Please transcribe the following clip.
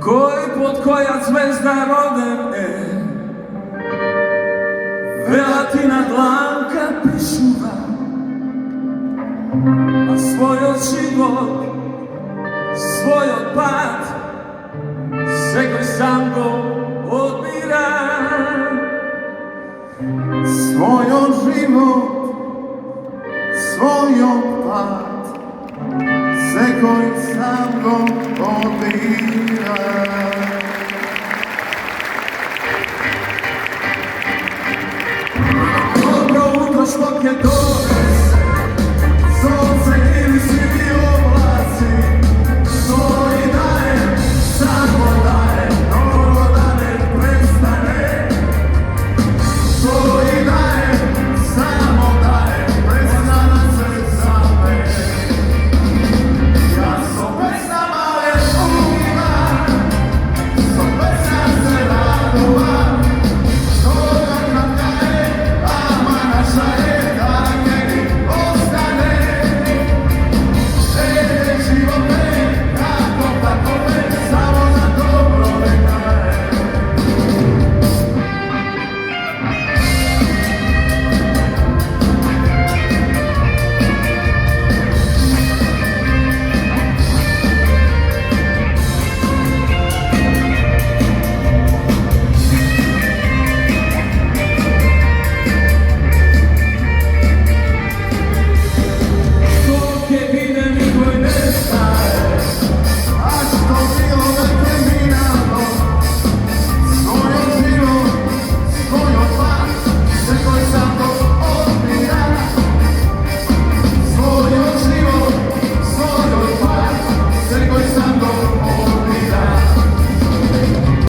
koji pod koja zvezda rodem, velatina dlanka pišuva, a svoj život, svoj pad, sekoj sam go odbiram. Svoj život, svoj pad, sekoj sam go odbiram. Dobro utro, što je to?